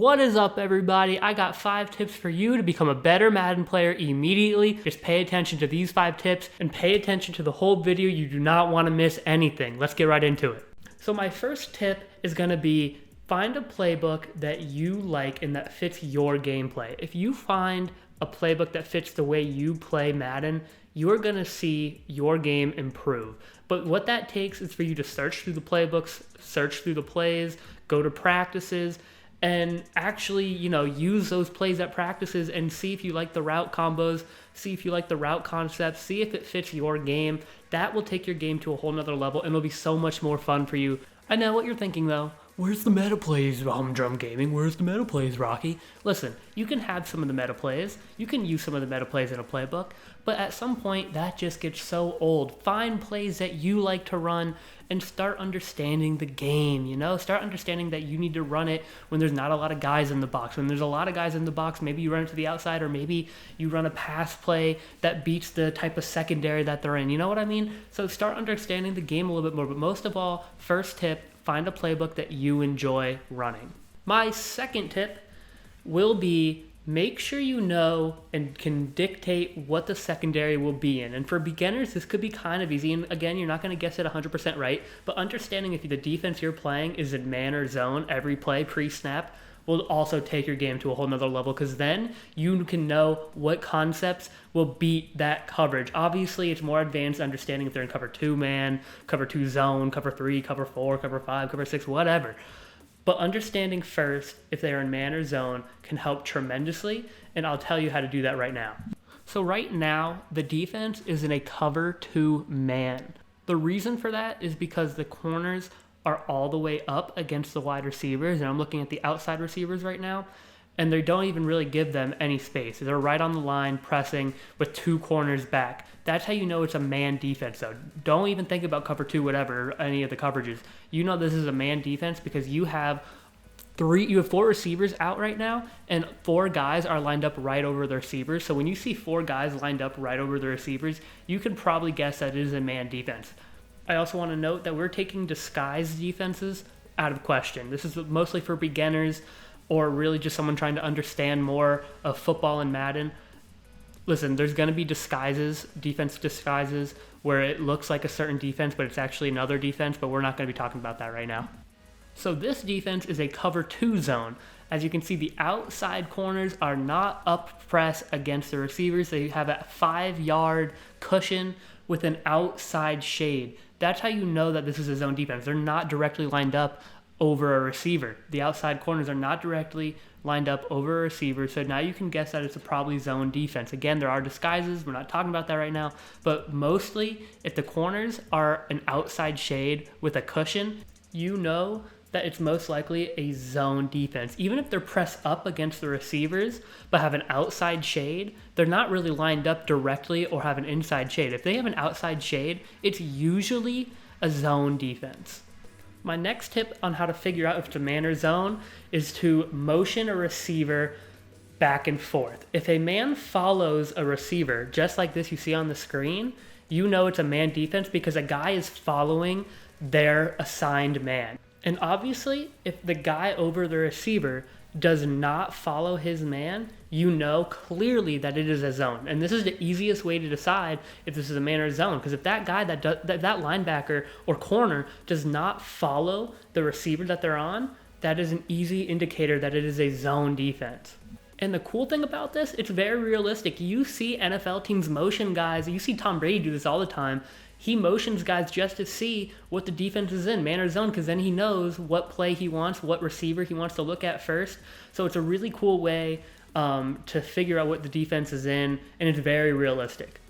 What is up, everybody? I got 5 tips for you to become a better Madden player immediately. Just pay attention to these 5 tips and pay attention to the whole video. You do not want to miss anything. Let's get right into it. So my first tip is going to be find a playbook that you like and that fits your gameplay. If you find a playbook that fits the way you play Madden, you're going to see your game improve. But what that takes is for you to search through the playbooks, search through the plays, go to practices, and actually, use those plays at practices and see if you like the route combos, see if you like the route concepts, see if it fits your game. That will take your game to a whole nother level and it'll be so much more fun for you. I know what you're thinking though. Where's the meta plays, Humdrum Gaming? Where's the meta plays, Rocky? Listen, you can have some of the meta plays. You can use some of the meta plays in a playbook, but at some point that just gets so old. Find plays that you like to run and start understanding the game, Start understanding that you need to run it when there's not a lot of guys in the box. When there's a lot of guys in the box, maybe you run it to the outside, or maybe you run a pass play that beats the type of secondary that they're in. You know what I mean? So start understanding the game a little bit more, but most of all, first tip, find a playbook that you enjoy running. My second tip will be make sure you know and can dictate what the secondary will be in. And for beginners, this could be kind of easy. And again, you're not going to guess it 100% right, but understanding if the defense you're playing is in man or zone every play pre-snap will also take your game to a whole nother level, because then you can know what concepts will beat that coverage. Obviously, it's more advanced understanding if they're in cover 2 man, cover 2 zone, cover 3, cover 4, cover 5, cover 6, whatever. But understanding first if they are in man or zone can help tremendously, and I'll tell you how to do that right now. So right now, the defense is in a cover 2 man. The reason for that is because the corners are all the way up against the wide receivers, and I'm looking at the outside receivers right now, and they don't even really give them any space. They're right on the line pressing with 2 corners back. That's how you know it's a man defense though. Don't even think about cover 2, whatever, any of the coverages. You know this is a man defense because you have 4 receivers out right now, and 4 guys are lined up right over the receivers. So when you see 4 guys lined up right over the receivers, you can probably guess that it is a man defense. I also want to note that we're taking disguise defenses out of question. This is mostly for beginners or really just someone trying to understand more of football and Madden. Listen, there's going to be defense disguises, where it looks like a certain defense, but it's actually another defense, but we're not going to be talking about that right now. So this defense is a cover 2 zone. As you can see, the outside corners are not up press against the receivers. They have a 5-yard cushion with an outside shade. That's how you know that this is a zone defense. They're not directly lined up over a receiver. The outside corners are not directly lined up over a receiver, so now you can guess that it's a probably zone defense. Again, there are disguises. We're not talking about that right now, but mostly if the corners are an outside shade with a cushion, you know that it's most likely a zone defense. Even if they're pressed up against the receivers but have an outside shade, they're not really lined up directly or have an inside shade. If they have an outside shade, it's usually a zone defense. My next tip on how to figure out if it's a man or zone is to motion a receiver back and forth. If a man follows a receiver, just like this you see on the screen, you know it's a man defense because a guy is following their assigned man. And obviously, if the guy over the receiver does not follow his man, you know clearly that it is a zone. And this is the easiest way to decide if this is a man or a zone, because if that guy, that linebacker or corner does not follow the receiver that they're on, that is an easy indicator that it is a zone defense. And the cool thing about this, it's very realistic. You see NFL teams motion guys. You see Tom Brady do this all the time. He motions guys just to see what the defense is in, man or zone, because then he knows what play he wants, what receiver he wants to look at first. So it's a really cool way to figure out what the defense is in, and it's very realistic.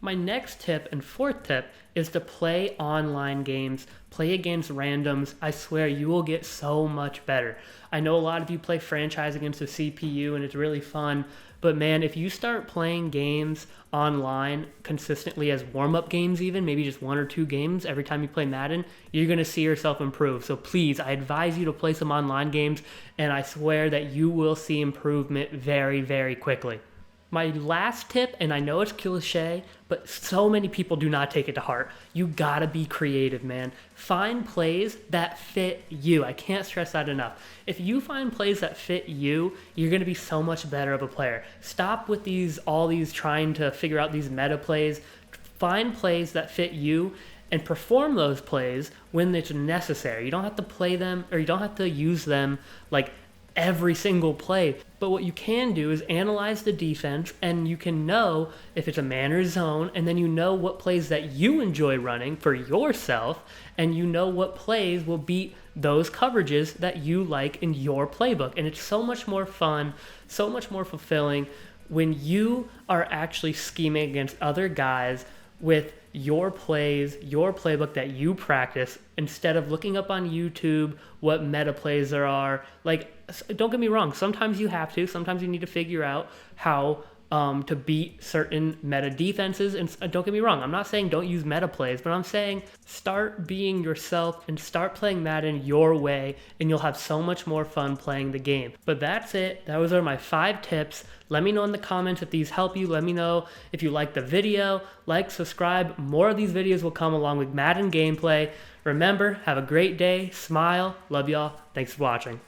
My next tip and 4th tip is to play online games, play against randoms. I swear you will get so much better. I know a lot of you play franchise against the CPU and it's really fun, but man, if you start playing games online consistently as warm-up games even, maybe just 1 or 2 games every time you play Madden, you're going to see yourself improve. So please, I advise you to play some online games, and I swear that you will see improvement very, very quickly. My last tip, and I know it's cliche, but so many people do not take it to heart. You gotta be creative, man. Find plays that fit you. I can't stress that enough. If you find plays that fit you, you're gonna be so much better of a player. Stop with all these trying to figure out these meta plays. Find plays that fit you and perform those plays when it's necessary. You don't have to play them, or you don't have to use them like every single play. But what you can do is analyze the defense, and you can know if it's a man or zone, and then you know what plays that you enjoy running for yourself, and you know what plays will beat those coverages that you like in your playbook. And it's so much more fun, so much more fulfilling when you are actually scheming against other guys with your plays, your playbook that you practice, instead of looking up on YouTube what meta plays there are. Like, don't get me wrong, sometimes you have to, sometimes you need to figure out how to beat certain meta defenses. And don't get me wrong, I'm not saying don't use meta plays, but I'm saying start being yourself and start playing Madden your way, and you'll have so much more fun playing the game. But that's it. Those are my 5 tips. Let me know in the comments if these help you. Let me know if you like the video. Like, subscribe. More of these videos will come along with Madden gameplay. Remember, have a great day. Smile. Love y'all. Thanks for watching.